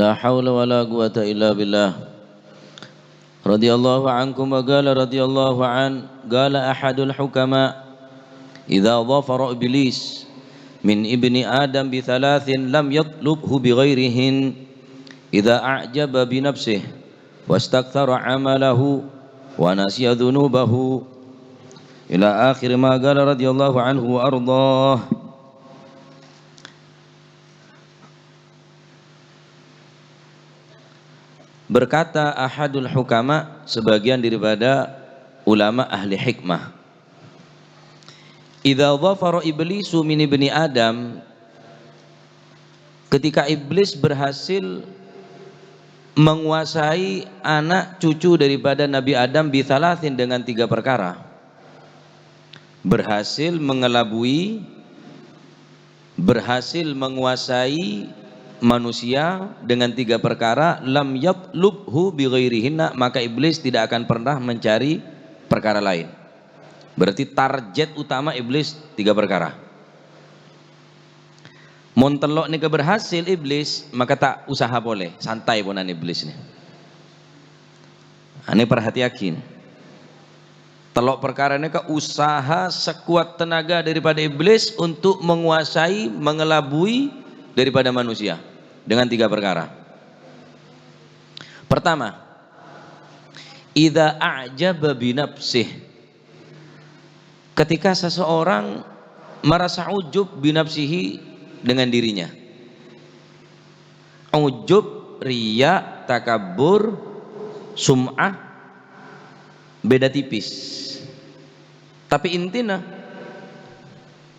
لا حول ولا قوة إلا بالله. رضي الله عنكم وقال رضي الله عنه قال أحد الحكماء إذا ظفر إبليس من ابن آدم بثلاث لم يطلبه بغيرهن إذا أعجب بنفسه واستكثر عمله ونسي ذنوبه إلى آخر ما قال رضي الله عنه وأرضاه. Berkata ahadul hukama, sebagian daripada ulama ahli hikmah, idza dhafara iblisu min ibni Adam, ketika iblis berhasil menguasai anak cucu daripada Nabi Adam bithalathin, dengan 3 perkara. Berhasil mengelabui, berhasil menguasai manusia dengan 3 perkara, lam yatlubhu bighairihinna, maka iblis tidak akan pernah mencari perkara lain. Berarti target utama iblis 3 perkara. Montelok ni keberhasil iblis, maka tak usaha boleh, santai ponan iblis ni. Ini perhatiakin. Telok perkara ni ke usaha sekuat tenaga daripada iblis untuk menguasai, mengelabui daripada manusia dengan 3 perkara. Pertama, idza a'jaba bi nafsih, ketika seseorang merasa ujub bi nafsihi, dengan dirinya. Ujub, riya, takabur, sum'ah beda tipis. Tapi intinya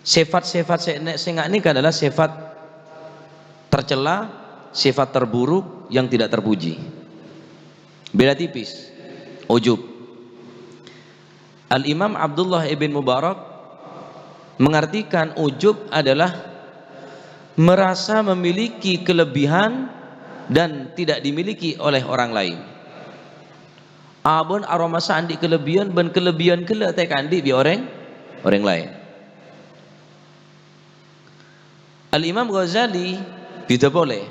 sifat-sifat sengak ini adalah sifat tercela, sifat terburuk yang tidak terpuji. Beda tipis. Ujub. Al-Imam Abdullah ibn Mubarak mengartikan ujub adalah merasa memiliki kelebihan dan tidak dimiliki oleh orang lain. Abun aromasa andi kelebihan ben kelebihan kele tek andi bi orang lain. Al-Imam Ghazali tidak boleh.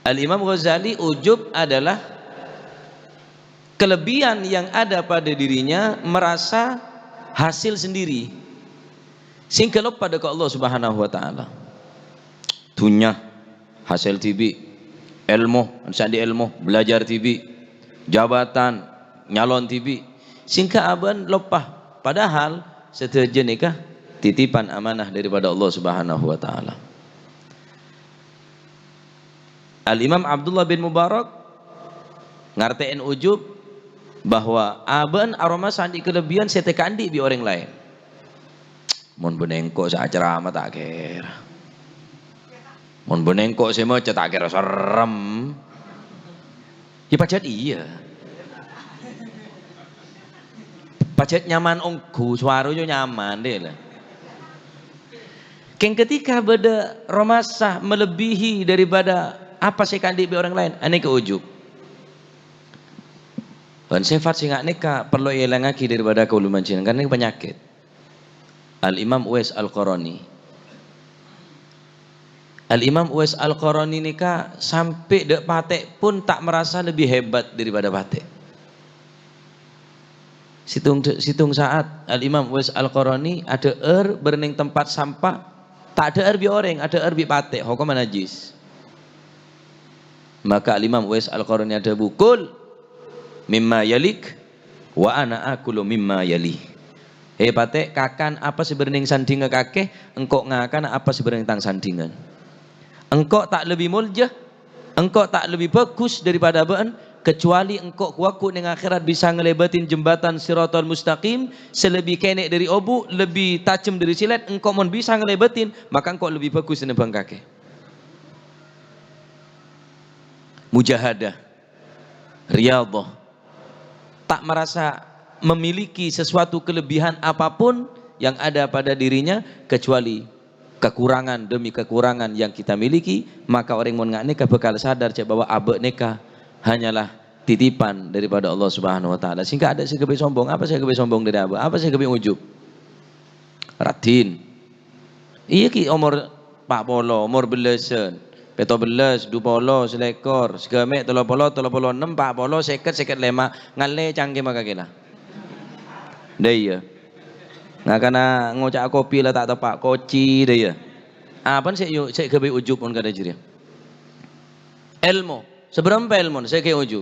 Al-Imam Ghazali, ujub adalah kelebihan yang ada pada dirinya merasa hasil sendiri, singkelop pada ke Allah Subhanahu wa taala. Dunya hasil TV, ilmu, sandi ilmu, belajar TV, jabatan, nyalon TV, singka aban lopah, padahal setuju nikah titipan amanah daripada Allah Subhanahu wa taala. Al-Imam Abdullah bin Mubarak ngartiin ujub bahwa aban aroma sandi kelebihan setekandi bi orang lain. Mon benengkok sa acara amat tak kira. Mon benengkok semua tak kira serem. Ya pacet iya. Pacet nyaman ongku, suaranya nyaman deh lah. Keng ketika beda romasah melebihi daripada apa sih kandi bi orang lain, ane ke ujub. Dan sifat singak neka perlu ilangaki daripada kauluman cina, karena ini penyakit. Al-Imam Uwais Al-Qarani. Al-Imam Uwais Al-Qarani nikah sampai dek patek pun tak merasa lebih hebat daripada patek. Situng saat Al-Imam Uwais Al-Qarani ada berning tempat sampah, tak ada bi orang, ada bi patek, hukum najis. Maka Al-Imam Uwais Al-Qarani ada bukul mimma yalik wa ana akulu mimma yali. Patek kakan apa sebenarnya sandingan kakek, engkau ngakan apa sebenarnya tang sandingan. Engkau tak lebih muljah, engkau tak lebih bagus daripada abaan, kecuali engkau kuaku dengan akhirat bisa ngelebatin jembatan Siratal Mustaqim selebih kenek dari obu, lebih tajam dari silet, engkau mau bisa ngelebatin, maka engkau lebih bagus daripada kakek. Mujahadah, riyadhah, tak merasa memiliki sesuatu kelebihan apapun yang ada pada dirinya kecuali kekurangan demi kekurangan yang kita miliki, maka orang mun nikah bakal sadar bahwa abe nikah hanyalah titipan daripada Allah Subhanahu wa taala. Sehingga ada segebe sombong, apa segebe sombong dari abe? Apa segebe ujub? Radin. Iya ki umur 40, umur belasan. belas, 20, selekor, segamek, 30, 36, 40, 50, 55, ngale canggih maka kila. Dah iya. Nah karena ngocak kopi lah tak tepak koci dah iya. Apa sih yuk saya kebi ujub pun kada jiri. Ilmu, seberapa ilmu saya ke ujub.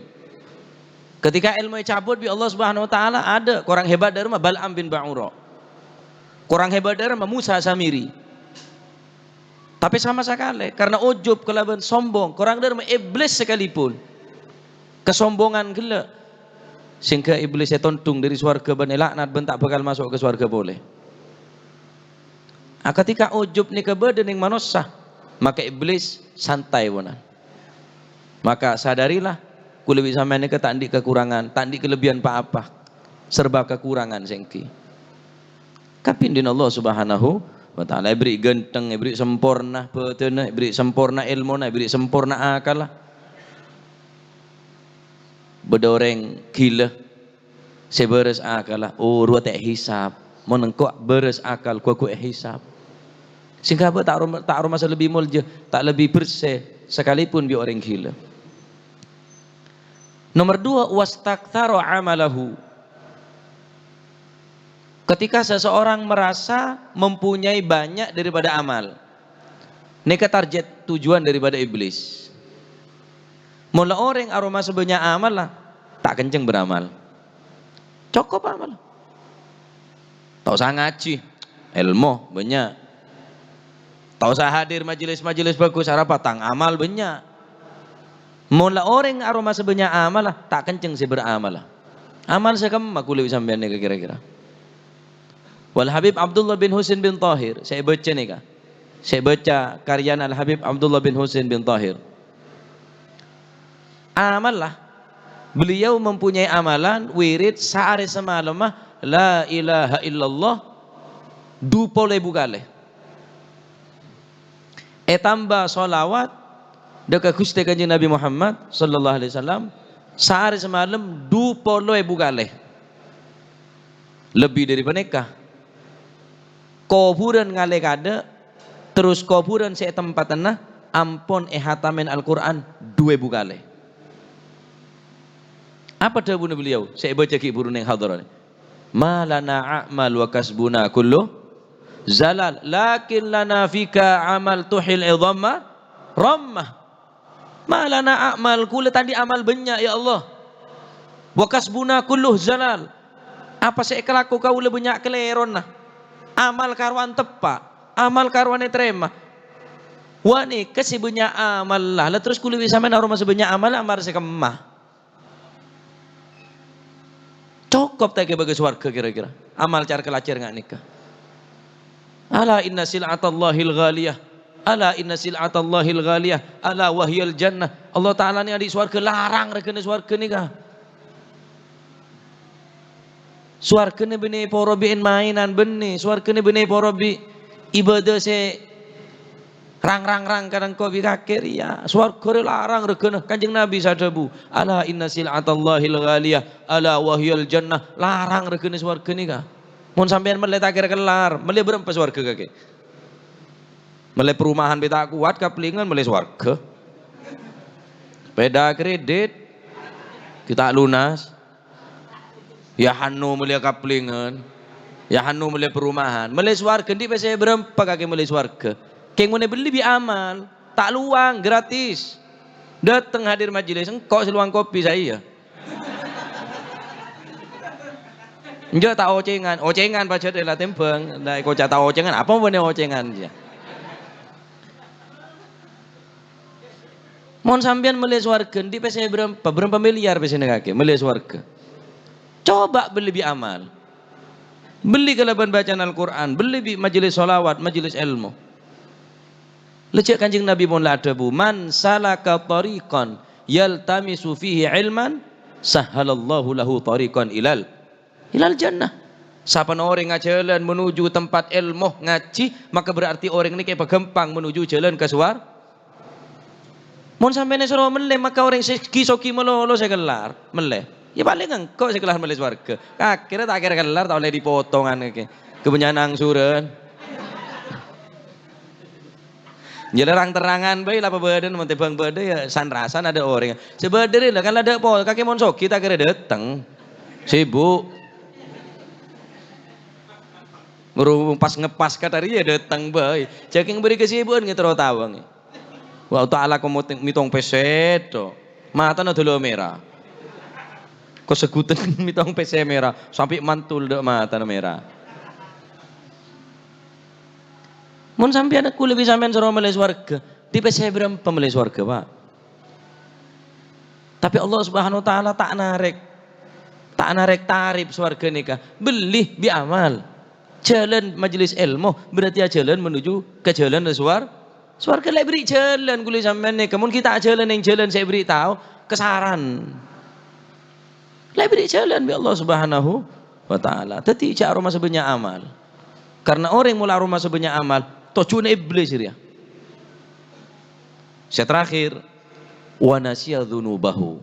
Ketika ilmu cabut bi Allah Subhanahu wa taala ada orang hebat dari mah Bal'am bin Ba'ura. Orang hebat dari mah Musa Samiri. Tapi sama sekali karena ujub kelaban sombong, orang dari mah iblis sekalipun. Kesombongan gila. Sehingga iblis tontung dari swarga ban laknat ben tak bakal masuk ke swarga boleh. Ketika ujub ni kebedan yang manusia, maka iblis santai wonan. Maka sadarilah ku lebih sampean ke tak ndik kekurangan, tak ndik kelebihan apa-apa. Serba kekurangan sengki. Kapindin Allah Subhanahu wa taala beri genteng, beri sempurna petena, beri sempurna ilmu, beri sempurna akal lah. Bedoreng gila. Seberes akal lah. Oh, dua tak hisap. Menengkok beres akal ku hisap. Sehingga apa tak masa lebih mulja, tak lebih bersih sekalipun bi orang gila. Nomor 2, wastaktsara amalahu. Ketika seseorang merasa mempunyai banyak daripada amal. Neka target tujuan daripada iblis. Mula orang aroma sebanyak amal lah, tak kenceng beramal. Cukup amal. Tak usah ngaji, ilmu banyak. Tak usah hadir majelis-majelis bagus, apa tang amal banyak. Mula orang aroma sebanyak amal lah, tak kenceng sih beramal lah. Amal sekam aku lebih sampean nih kira-kira. Wal Habib Abdullah bin Husain bin Tahir, saya baca nih kak. Saya baca karya Al Habib Abdullah bin Husain bin Tahir. Amal lah. Beliau mempunyai amalan wirid sehari semalam mah la ilaha illallah 20.000 kali. Tambah solawat dekat Gusti Kanjeng Nabi Muhammad sallallahu alaihi wasallam sehari semalam 20.000 kali. Lebih daripada nikah. Kuburan ngale kada terus kuburan saya tempat tanah ampun hatamen Al-Qur'an 2.000 kali. Apa dawuh beliau? Saya baca ki burun yang hadirin. Ma lana a'mal wa kasbuna kullu zalal lakin lana fika amal tuhil idhamma rammah. Ma lana a'mal kula tadi amal banyak ya Allah. Wa kasbuna kullu zalal. Apa saya kelaku kau le banyak keleron nah. Amal karwan tepa, amal karwan terima. Wani kesibunya amal lah. Terus kula bisa main aroma sebanyak amal amar sekemah. Cukup tak bagi swarga kira-kira. Amal cara kelacir nggak nikah. Ala inna sil'atallahil ghaliyah. Ala inna sil'atallahil ghaliyah. Ala wahyal jannah. Allah Ta'ala ni adik swarga larang rekena swarga nikah. Swarga ni benih porobiin mainan benih. Swarga ni benih porobi ibadah se rang kadang kau bikakir ya. Swarga larang rekena Kanjeng Nabi sadabu. Ala inna sil'atallahil ghaliyah. Ala wahyal jannah. Larang rekena swarga nikah. Mun sampean mele tak kira kelar, mele berempat swarga kake. Mele perumahan beta kuat kaplingan mele swarga. Beda kredit kita lunas. Ya hanu mele kaplingan. Ya hanu mele perumahan. Mele swarga ndi pese berempat kake mele swarga. Keng mene beli bi amal, tak luang gratis. Datang hadir majelis engkau seluang kopi saya. Enggak tak ocengan baca adalah tembang. Nah, kau tak ocengan, apa bener ocengan dia? Mon sampean meli swarga di pese berapa miliar pese negake meli swarga. Coba beli bi amal. Beli kelaban bacaan Al-Qur'an, beli bi majelis sholawat, majelis ilmu. Lecek Kanjeng Nabi pun la adabu man salaka tariqan yaltamisu fihi ilman sahhalallahu lahu tariqan ilal jannah. Siapa orang ngajalan menuju tempat ilmu ngaji, maka berarti orang ini kayak gampang menuju jalan ke suar. Mun sampeyan suruh meleh maka orang soki melolo saya gelar meleh. Ya paling engkau saya gelar meleh swarga. Akhirnya tak kira gelar tak oleh dipotongan ke. Kebenyanang angsuran. Jelerang terangan bae lah badan mun tebang bade ya sanrasan ada orang. Sebenarnya lah kan ada po kakek monsok kita kira dateng. Sibuk. Berhubung pas ngepas katari ya datang bae. Ceking beri kesibukan ngetro tawang. Wa ta'ala mitong peset to. Mata na dulu merah. Kok segutan mitong peset merah sampai mantul dek mata na merah. Mun sampai anak lebih sampean suruh meles warga, di PC berapa meles warga, Pak? Tapi Allah Subhanahu wa taala tak narek tarif swarga nikah. Beli bi amal. Jalan majelis ilmu berarti jalan menuju ke jalan swarga lek beri jalan kulit sampean nikah. Mun kita jalan yang jalan saya beri tahu kesaran. Lek beri jalan bi Allah Subhanahu wa taala. Tadi cak rumah sebenarnya amal. Karena orang mula rumah sebenarnya amal tocune iblis dia. Saya terakhir wa nasiya dzunubahu.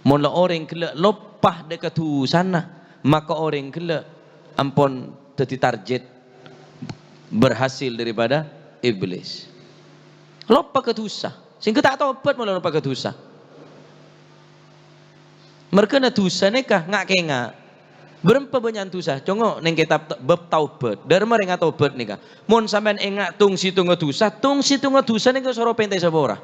Mun orang kela lopah dekat tu sana, maka orang kela ampun jadi target berhasil daripada iblis. Lopah ke dosa. Sing tak tobat mula lopah ke dosa. Mereka na dosa nikah ngak kenga. Berapa banyak dosa? Congo neng kitab bab taubat. Dari mereka taubat nika. Mun sampean engak tung situ dosa nika soro pentai sabora.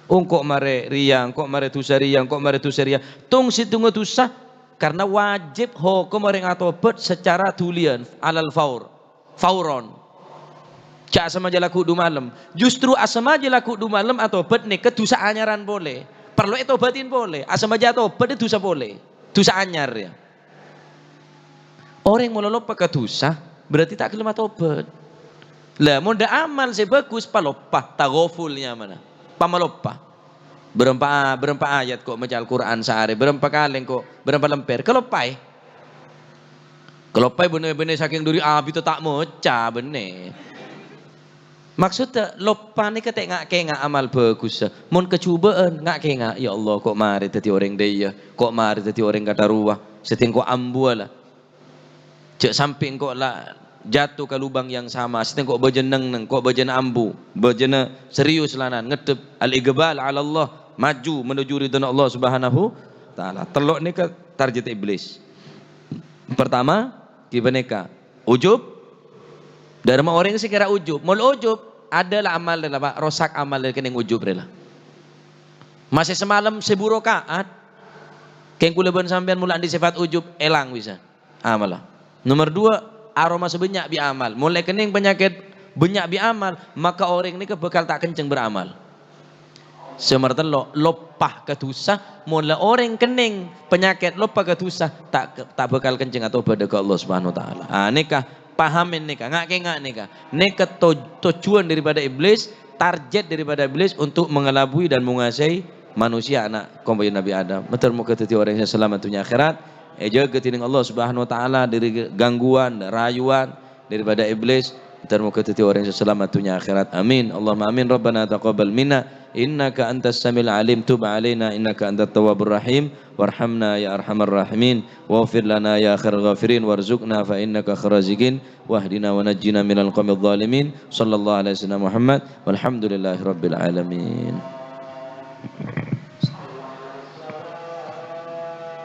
Kok mare riang, kok mare dosa riang, kok mare dosa riang. Tung situ dosa karena wajib hukum mereka taubat secara tulian alal fauron. Cak sama jalaku du malam. Justru asama jalaku du malam atau bet nika dosa anyaran boleh. Perlu tobatin boleh. Asama aja taubat itu dosa boleh. Dosa anyar ya. Orang yang melolop pakai dosa berarti tak kelima tobat. Lah mau amal sebagus palopah tagofulnya mana? Pamalopah. Berempat ayat kok baca Al-Quran sehari, berempat kali kok, berempat lemper. Kelopai bener-bener saking duri abi itu tak moca bener. Maksudnya lopa ni kata ngak amal bagus. Mun kecubaan ngak ya Allah kok mari tadi orang dia, kok mari tadi orang kata ruah, seting kok ambu lah. Cek samping kok lah jatuh ke lubang yang sama, seting kok bejeneng kok bejena ambu, bejena serius lanan ngedep al-iqbal ala Allah, maju menuju ridha Allah Subhanahu taala. Telok ni ke target iblis. Pertama, kibaneka ujub. Dari orang yang sekira ujub, mul ujub adalah amal adalah Pak, rosak amal dari kening ujub rela. Masih semalam 1000 rakaat, keng kuleban sampean mulaan di sifat ujub elang bisa. Amalah. Nomor 2, aroma sebanyak bi amal. Mulai kening penyakit banyak bi amal, maka orang ini bakal tak kenceng beramal. Semertelo lopah ke dosa, mulai orang kening penyakit lopah ke dosa tak bakal kenceng atau pada ke Allah Subhanahu wa taala. Nikah pahamin nikah, ngak nikah. Nikah tujuan daripada iblis, target daripada iblis untuk mengelabui dan menguasai manusia anak komponen Nabi Adam. Betul muka teti orang yang selamat dunia akhirat. Jaga tining Allah Subhanahu wa taala dari gangguan, rayuan daripada iblis. Betul muka teti orang yang selamat dunia akhirat. Amin. Allahumma amin. Rabbana taqabbal minna innaka antas samiul alim, tub alaina innaka antat tawwabur rahim, warhamna ya arhamar rahimin, waghfir lana ya khairal ghafirin, warzuqna fa innaka kharaziqin, wahdina wa najjina minal qawmidh dhalimin. Sallallahu alaihi wasallam Muhammad walhamdulillahi rabbil alamin.